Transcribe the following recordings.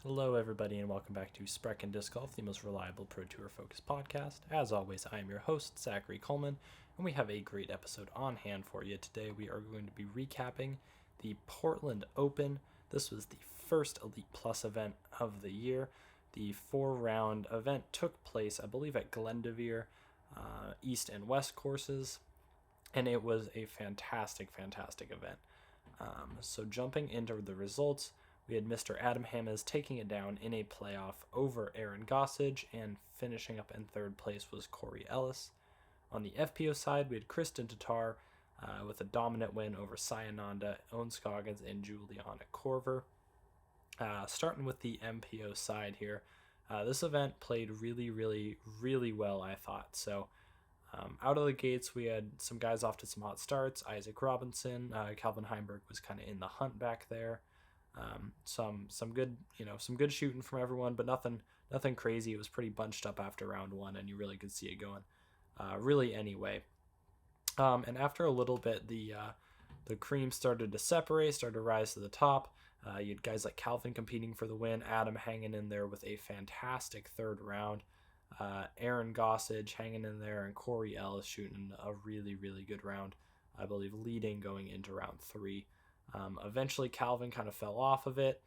Hello, everybody, and welcome back to Spreck and Disc Golf, the most reliable Pro Tour focused podcast. As always, I am your host, Zachary Coleman, and we have a great episode on hand for you. Today, we are going to be recapping the Portland Open. This was the first Elite Plus event of the year. The 4-round event took place, I believe, at Glendoveer, East and West courses, and it was a fantastic event. So jumping into the results, we had Mr. Adam Hammes taking it down in a playoff over Aaron Gossage, and finishing up in third place was Corey Ellis. On the FPO side, we had Kristen Tatar with a dominant win over Sayananda, Owen Scoggins, and Juliana Korver. Starting with the MPO side here, this event played really well, I thought. So out of the gates, we had some guys off to some hot starts. Isaac Robinson, Calvin Heimberg was kind of in the hunt back there. Some good shooting from everyone, but nothing crazy. It was pretty bunched up after round one, and you really could see it going really anyway. And after a little bit, the cream started to separate, started to rise to the top. You had guys like Calvin competing for the win, Adam hanging in there with a fantastic third round, Aaron Gossage hanging in there, and Corey Ellis shooting a really good round, I believe leading going into round three. Eventually, Calvin kind of fell off of it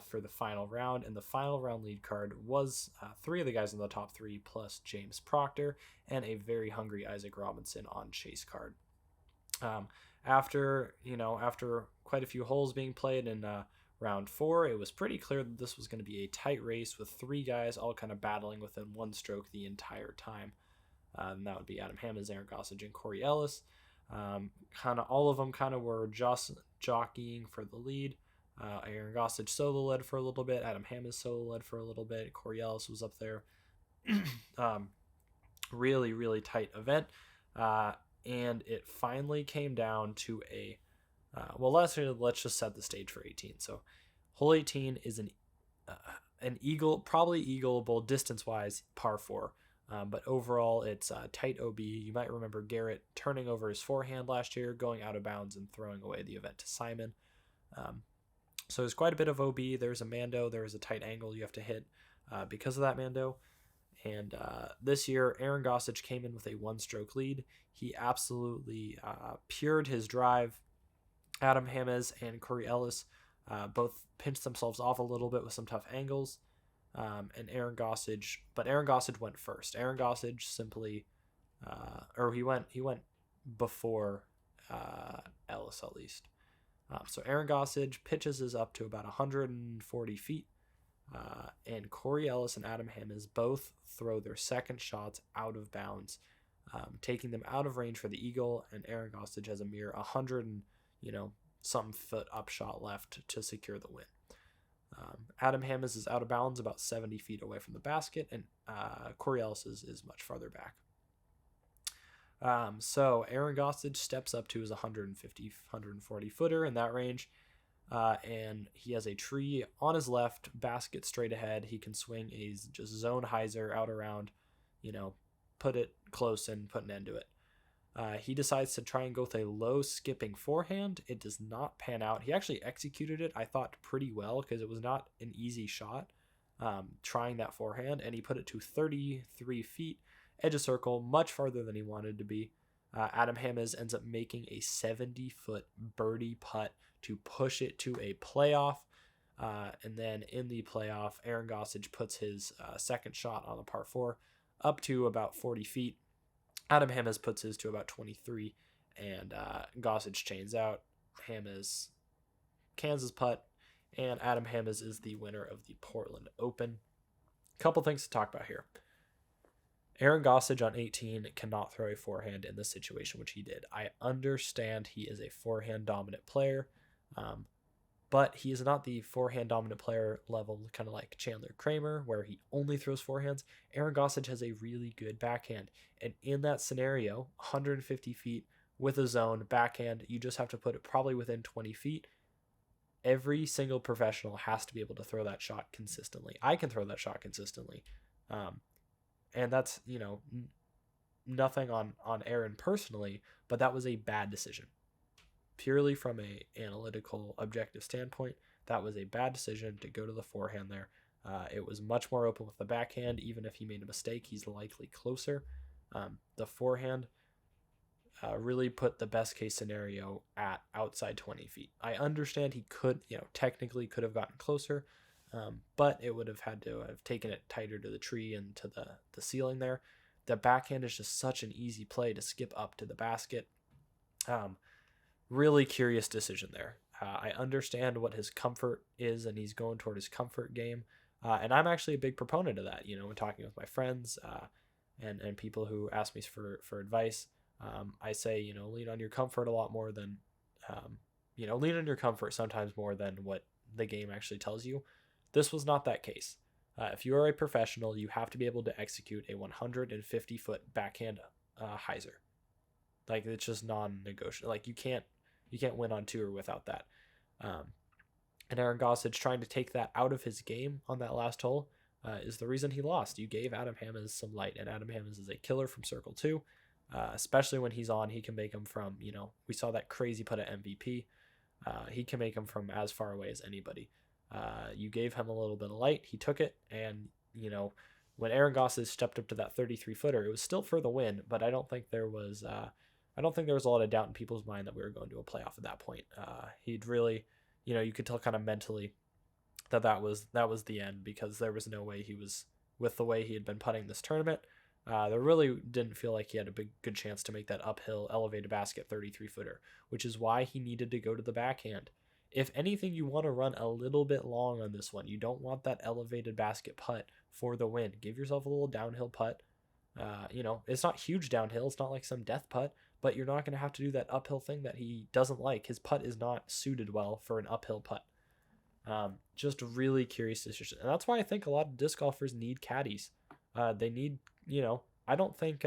for the final round, and the final round lead card was three of the guys in the top three plus James Proctor and a very hungry Isaac Robinson on chase card. After quite a few holes being played in round four, it was pretty clear that this was going to be a tight race with three guys all kind of battling within one stroke the entire time. And that would be Adam Hammes, Aaron Gossage, and Corey Ellis. All of them were just jockeying for the lead. Aaron Gossage solo led for a little bit. Adam Hammes solo led for a little bit. Corey Ellis was up there. Really tight event. And it finally came down to a let's just set the stage for 18. So hole 18 is an probably eagleable distance-wise par 4. But overall, it's tight OB. You might remember Garrett turning over his forehand last year, going out of bounds and throwing away the event to Simon. So there's quite a bit of OB. There's a Mando. There is a tight angle you have to hit because of that Mando. And this year, Aaron Gossage came in with a one-stroke lead. He absolutely pured his drive. Adam Hammes and Corey Ellis both pinched themselves off a little bit with some tough angles. And Aaron Gossage went first. Aaron Gossage simply, he went before Ellis at least. So Aaron Gossage pitches is up to about 140 feet, and Corey Ellis and Adam Hammes both throw their second shots out of bounds, taking them out of range for the eagle. And Aaron Gossage has a mere 100 and some foot up shot left to secure the win. Adam Hammes is out of bounds about 70 feet away from the basket, and Corey Ellis is much farther back. So Aaron Gossage steps up to his 140 footer in that range, and he has a tree on his left, basket straight ahead. He can swing a just zone hyzer out around, put it close and put an end to it. He decides to try and go with a low skipping forehand. It does not pan out. He actually executed it, I thought, pretty well because it was not an easy shot trying that forehand, and he put it to 33 feet, edge of circle, much farther than he wanted to be. Adam Hammes ends up making a 70-foot birdie putt to push it to a playoff. And then in the playoff, Aaron Gossage puts his second shot on a par 4 up to about 40 feet. Adam Hammes puts his to about 23, and Gossage chains out. Hammes cans his putt, and Adam Hammes is the winner of the Portland Open. Couple things to talk about here. Aaron Gossage on 18 cannot throw a forehand in this situation, which he did. I understand he is a forehand dominant player, but he is not the forehand dominant player level, kind of like Chandler Kramer, where he only throws forehands. Aaron Gossage has a really good backhand. And in that scenario, 150 feet with a zone backhand, you just have to put it probably within 20 feet. Every single professional has to be able to throw that shot consistently. I can throw that shot consistently. And that's, nothing on Aaron personally, but that was a bad decision. Purely from a analytical, objective standpoint, That was a bad decision to go to the forehand there. It was much more open with the backhand. Even if he made a mistake, he's likely closer. The forehand really put the best case scenario at outside 20 feet. I understand he could, technically could have gotten closer, but it would have had to have taken it tighter to the tree and to the ceiling there. The backhand is just such an easy play to skip up to the basket. Really curious decision there. I understand what his comfort is, and he's going toward his comfort game. And I'm actually a big proponent of that. When talking with my friends and people who ask me for advice, I say, lean on your comfort a lot more than, lean on your comfort sometimes more than what the game actually tells you. This was not that case. If you are a professional, you have to be able to execute a 150-foot backhand hyzer. Like, it's just non-negotiable. Like, you can't win on tour without that. And Aaron Gossage trying to take that out of his game on that last hole is the reason he lost. You gave Adam Hammonds some light, and Adam Hammonds is a killer from circle 2. Especially when he's on, he can make them from, we saw that crazy putt at MVP. He can make them from as far away as anybody. You gave him a little bit of light. He took it. And, when Aaron Gossage stepped up to that 33-footer, it was still for the win, but I don't think there was a lot of doubt in people's mind that we were going to a playoff at that point. He'd really, you could tell kind of mentally that was the end, because there was no way he was, with the way he had been putting this tournament, there really didn't feel like he had a good chance to make that uphill elevated basket 33-footer, which is why he needed to go to the backhand. If anything, you want to run a little bit long on this one. You don't want that elevated basket putt for the win. Give yourself a little downhill putt. It's not huge downhill. It's not like some death putt, but you're not going to have to do that uphill thing that he doesn't like. His putt is not suited well for an uphill putt. Just a really curious decision. And that's why I think a lot of disc golfers need caddies. They need, I don't think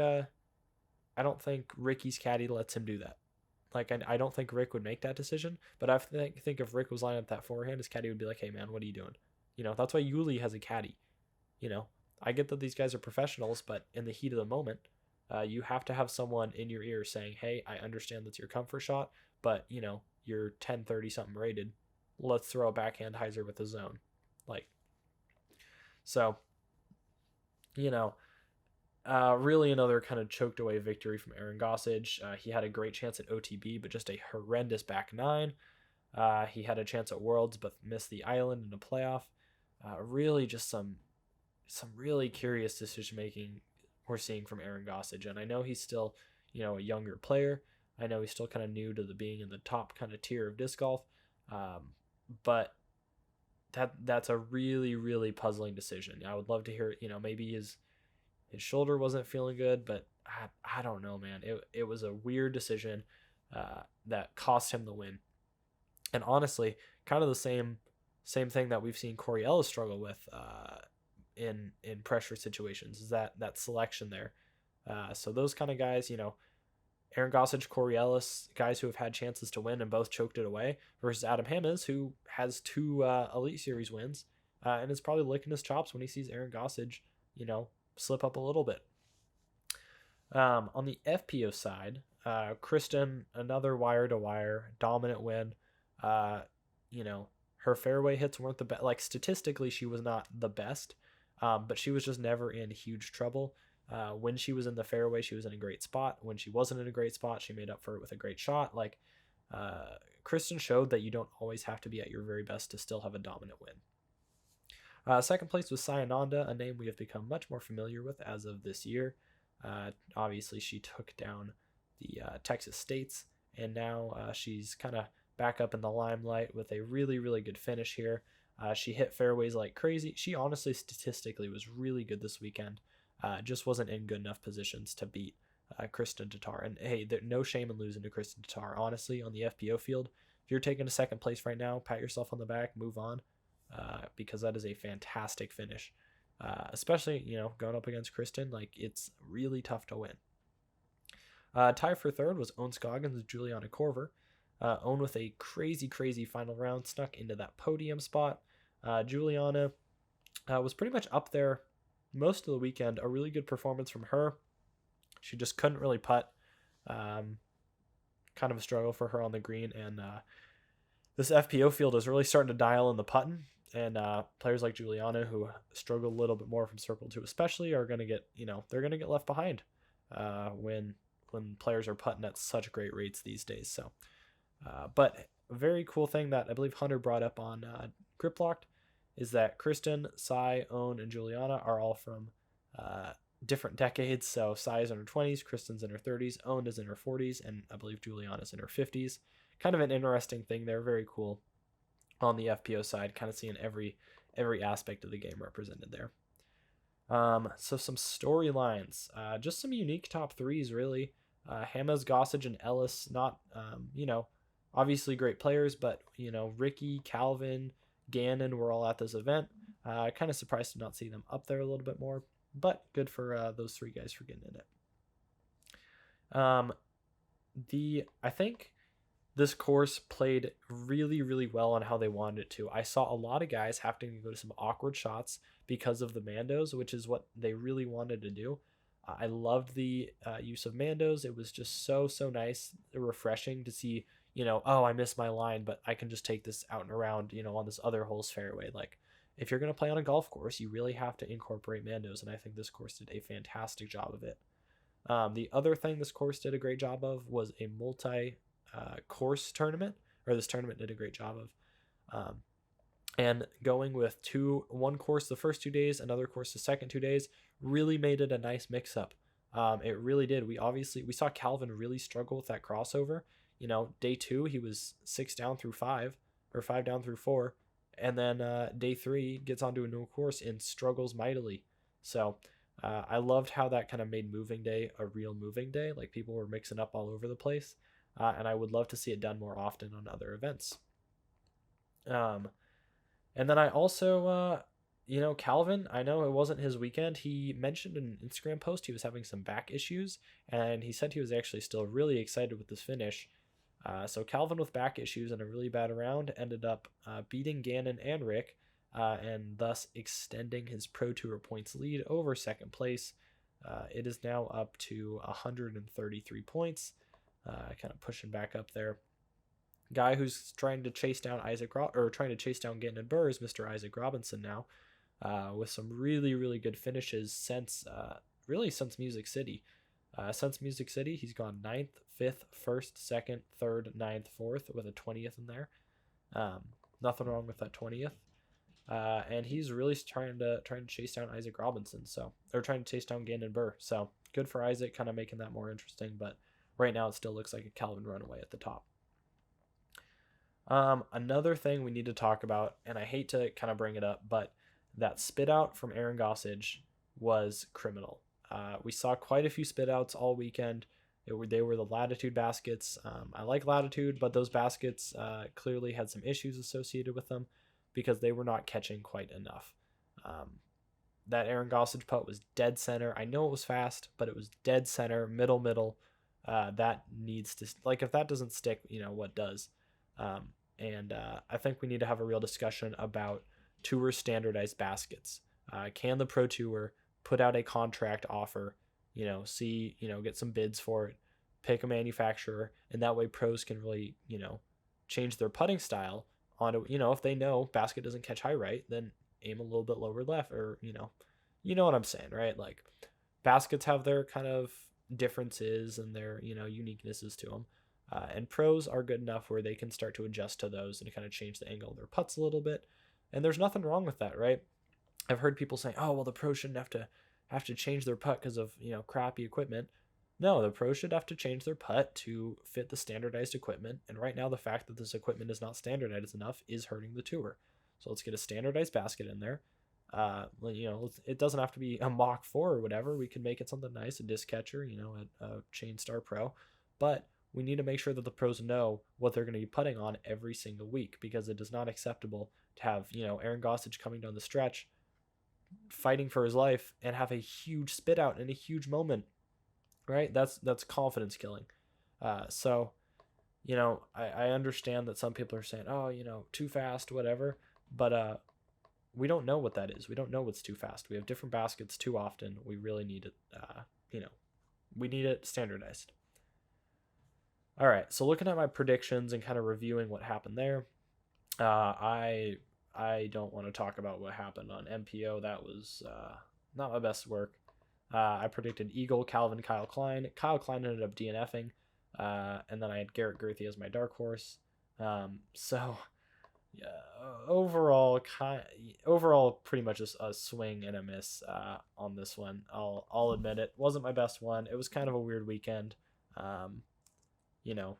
Ricky's caddy lets him do that. Like, I don't think Rick would make that decision, but I think if Rick was lining up that forehand, his caddy would be like, hey man, what are you doing? That's why Yuli has a caddy. I get that these guys are professionals, but in the heat of the moment, you have to have someone in your ear saying, hey, I understand that's your comfort shot, but you're 1030 something rated. Let's throw a backhand hyzer with a zone. Really another kind of choked away victory from Aaron Gossage. He had a great chance at OTB, but just a horrendous back nine. He had a chance at Worlds, but missed the island in a playoff. Really just some really curious decision making we're seeing from Aaron Gossage. And I know he's still, a younger player. I know he's still kind of new to being in the top kind of tier of disc golf. But that's a really, really puzzling decision. I would love to hear, maybe his shoulder wasn't feeling good, but I don't know, man. It was a weird decision that cost him the win. And honestly, kind of the same thing that we've seen Corey Ellis struggle with in pressure situations, is that selection there. So those kind of guys, Aaron Gossage, Corey Ellis, guys who have had chances to win and both choked it away, versus Adam Hammonds, who has 2 Elite Series wins and is probably licking his chops when he sees Aaron Gossage, slip up a little bit. On the FPO side, Kristen, another wire-to-wire dominant win. Her fairway hits weren't the best. Like, statistically, she was not the best, but she was just never in huge trouble. When she was in the fairway, she was in a great spot. When she wasn't in a great spot, she made up for it with a great shot. Kristen showed that you don't always have to be at your very best to still have a dominant win. Second place was Sayananda, a name we have become much more familiar with as of this year. Obviously, she took down the Texas States, and now she's kind of back up in the limelight with a really, really good finish here. She hit fairways like crazy. She honestly, statistically, was really good this weekend. Just wasn't in good enough positions to beat Kristen Tatar. And hey, there's no shame in losing to Kristen Tatar. Honestly, on the FPO field, if you're taking a second place right now, pat yourself on the back, move on. Because that is a fantastic finish, especially, going up against Kristen. It's really tough to win. Tie for third was Owen Scoggins and Juliana Korver. Owen with a crazy final round, snuck into that podium spot. Juliana was pretty much up there most of the weekend. A really good performance from her. She just couldn't really putt. Kind of a struggle for her on the green, and this FPO field is really starting to dial in the putting, and players like Juliana, who struggle a little bit more from Circle 2 especially, are going to get, they're going to get left behind when players are putting at such great rates these days. So, but a very cool thing that I believe Hunter brought up on Grip Locked is that Kristen, Sai, Own, and Juliana are all from different decades. So Sai is in her 20s, Kristen's in her 30s, Own is in her 40s, and I believe Juliana's in her 50s. Kind of an interesting thing there. Very cool on the FPO side, kind of seeing every aspect of the game represented there. So some storylines, just some unique top threes, really. Hamas, Gossage, and Ellis, not, obviously great players, but, Ricky, Calvin, Gannon were all at this event. Kind of surprised to not see them up there a little bit more, but good for those three guys for getting in it. I think this course played really, really well on how they wanted it to. I saw a lot of guys having to go to some awkward shots because of the Mandos, which is what they really wanted to do. I loved the use of Mandos. It was just so nice, refreshing to see, oh, I missed my line, but I can just take this out and around, on this other hole's fairway. Like, if you're going to play on a golf course, you really have to incorporate Mandos, and I think this course did a fantastic job of it. The other thing this course did a great job of was a multi-course tournament, or this tournament did a great job of. And going with one course the first 2 days, another course the second 2 days, really made it a nice mix-up. It really did. We saw Calvin really struggle with that crossover. Day 2, he was 6 down through 5, or 5 down through 4. And then day 3 gets onto a new course and struggles mightily. So I loved how that kind of made moving day a real moving day. Like, people were mixing up all over the place. And I would love to see it done more often on other events. And then I also, Calvin, I know it wasn't his weekend. He mentioned in an Instagram post he was having some back issues, and he said he was actually still really excited with this finish. So Calvin with back issues and a really bad round ended up beating Gannon and Rick, and thus extending his Pro Tour points lead over second place. It is now up to 133 points, kind of pushing back up there. Guy who's trying to chase down Gannon and Burr is Mr. Isaac Robinson now, with some really, really good finishes since Music City. Since Music City, he's gone 9th, 5th, 1st, 2nd, 3rd, 9th, 4th, with a 20th in there. Nothing wrong with that 20th. And he's really trying to chase down Isaac Robinson, trying to chase down Gannon Burr. So good for Isaac, kind of making that more interesting. But right now, it still looks like a Calvin runaway at the top. Another thing we need to talk about, and I hate to kind of bring it up, but that spit out from Aaron Gossage was criminal. We saw quite a few spit outs all weekend. They were the Latitude baskets. I like Latitude, but those baskets clearly had some issues associated with them because they were not catching quite enough. That Aaron Gossage putt was dead center. I know it was fast, but it was dead center, middle. That needs to, if that doesn't stick, what does? And I think we need to have a real discussion about tour standardized baskets. Can the Pro Tour put out a contract offer, get some bids for it, pick a manufacturer, and that way pros can really, change their putting style onto, if they know basket doesn't catch high right, then aim a little bit lower left, or, you know what I'm saying, right? Like, baskets have their kind of differences and their, uniquenesses to them. And pros are good enough where they can start to adjust to those and kind of change the angle of their putts a little bit. And there's nothing wrong with that, right? I've heard people say, oh, well, the pros shouldn't have to change their putt because of, crappy equipment. No, the pros should have to change their putt to fit the standardized equipment. And right now, the fact that this equipment is not standardized enough is hurting the tour. So let's get a standardized basket in there. It doesn't have to be a Mach 4 or whatever. We can make it something nice, a disc catcher, a Chain Star Pro. But we need to make sure that the pros know what they're going to be putting on every single week, because it is not acceptable to have, Aaron Gossage coming down the stretch, fighting for his life, and have a huge spit out in a huge moment, right? That's confidence killing. So, I understand that some people are saying, oh, too fast, whatever, but we don't know what that is. We don't know what's too fast. We have different baskets too often. We really need it, we need it standardized. All right, so looking at my predictions and kind of reviewing what happened there, I don't want to talk about what happened on MPO. That was not my best work. I predicted Eagle, Calvin, Kyle Klein. Kyle Klein ended up DNFing, and then I had Garrett Gerthy as my dark horse. So yeah, overall, pretty much a swing and a miss on this one. I'll admit it wasn't my best one. It was kind of a weird weekend. Um, you know,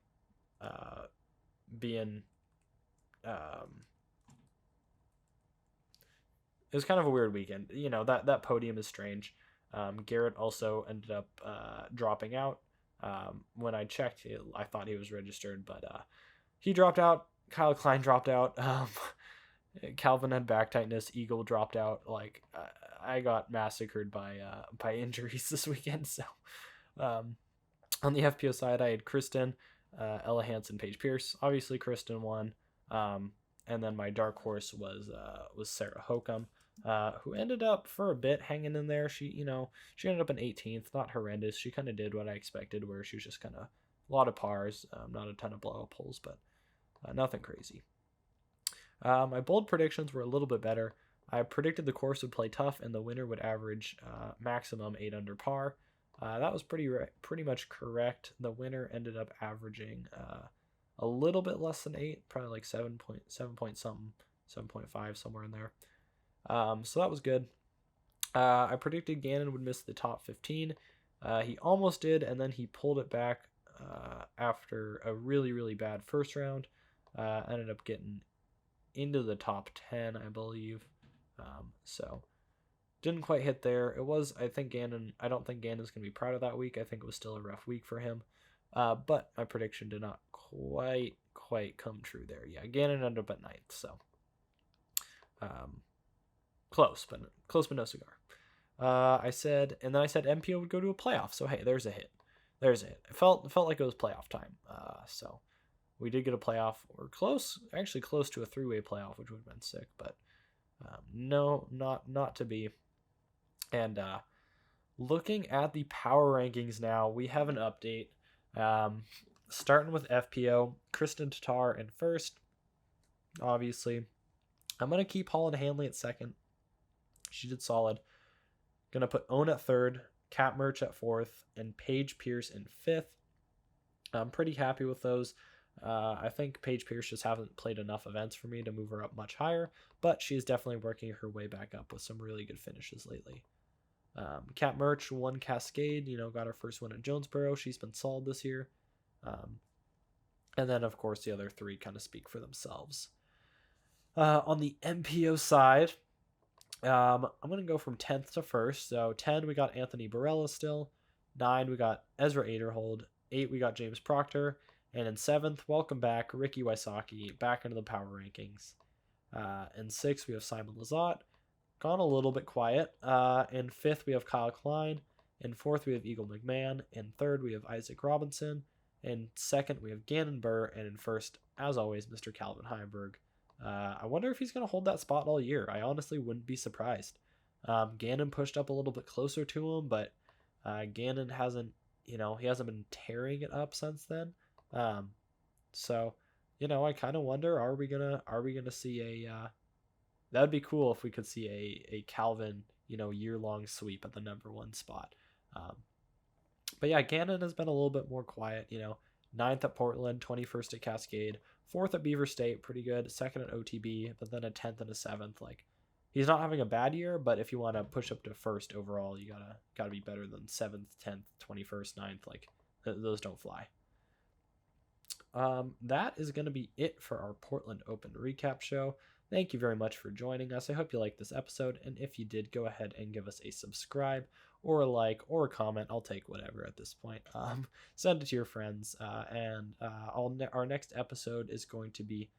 uh, being it was kind of a weird weekend. That podium is strange. Garrett also ended up dropping out. When I checked, I thought he was registered, but he dropped out. Kyle Klein dropped out. Calvin had back tightness. Eagle dropped out. Like I got massacred by injuries this weekend. So um, on the FPO side, I had Kristen, Ella Hansen, Paige Pierce. Obviously, Kristen won. And then my dark horse was Sarah Hokum, who ended up for a bit hanging in there. She ended up in 18th, not horrendous. She kind of did what I expected, where she was just kind of a lot of pars, not a ton of blowout pulls, but nothing crazy. My bold predictions were a little bit better. I predicted the course would play tough and the winner would average maximum 8 under par. That was pretty much correct. The winner ended up averaging a little bit less than 8, probably like 7 point something, 7.5, somewhere in there. So that was good. I predicted Gannon would miss the top 15. He almost did, and then he pulled it back after a really, really bad first round. Ended up getting into the top 10, I believe. So didn't quite hit there. It was, I don't think Gannon's going to be proud of that week. I think it was still a rough week for him. But my prediction did not quite come true there. Yeah, Gannon ended up at 9th, so close, but no cigar. I said MPO would go to a playoff. So hey, there's a hit. It felt like it was playoff time. So we did get a playoff. We're close to a 3-way playoff, which would have been sick, but no, not to be. And looking at the power rankings now, we have an update. Starting with FPO, Kristen Tatar in first. Obviously, I'm gonna keep Holland Hanley at second. She did solid. Gonna put Owen at third, Kat Merch at fourth, and Paige Pierce in fifth. I'm pretty happy with those. I think Paige Pierce just hasn't played enough events for me to move her up much higher, but she's definitely working her way back up with some really good finishes lately. Kat Merch won Cascade, got her first win at Jonesboro. She's been solid this year. And then, of course, the other 3 kind of speak for themselves. On the MPO side, I'm going to go from 10th to 1st. So 10, we got Anthony Barella still. 9, we got Ezra Aderhold. 8, we got James Proctor. And in 7th, welcome back, Ricky Wysocki, back into the power rankings. In 6th, we have Simon Lizotte. Gone a little bit quiet. In 5th, we have Kyle Klein. In 4th, we have Eagle McMahon. In 3rd, we have Isaac Robinson. In 2nd, we have Gannon Burr. And in 1st, as always, Mr. Calvin Heiberg. I wonder if he's going to hold that spot all year. I honestly wouldn't be surprised. Gannon pushed up a little bit closer to him, but Gannon hasn't, he hasn't been tearing it up since then. So, I kind of wonder, are we gonna see that'd be cool if we could see a Calvin, year-long sweep at the number 1 spot. But yeah, Gannon has been a little bit more quiet, 9th at Portland, 21st at Cascade, 4th at Beaver State, pretty good, 2nd at OTB, but then a 10th and a 7th. Like, he's not having a bad year, but if you want to push up to 1st overall, you gotta be better than 7th, 10th, 21st, 9th. Like, those don't fly. That is going to be it for our Portland Open recap show. Thank you very much for joining us. I hope you liked this episode, and if you did, go ahead and give us a subscribe or a like or a comment. I'll take whatever at this point. Send it to your friends, and our next episode is going to be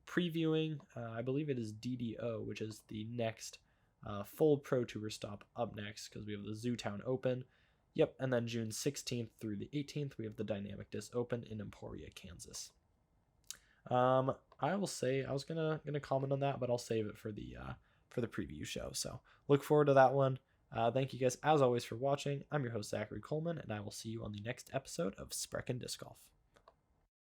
previewing, I believe it is DDO, which is the next full Pro Tour stop up next, because we have the Zootown Open. Yep, and then June 16th through the 18th, we have the Dynamic Disc Open in Emporia, Kansas. I will say, I was gonna comment on that, but I'll save it for the preview show. So look forward to that one. Thank you guys as always for watching. I'm your host Zachary Coleman, and I will see you on the next episode of Sprechen Disc Golf.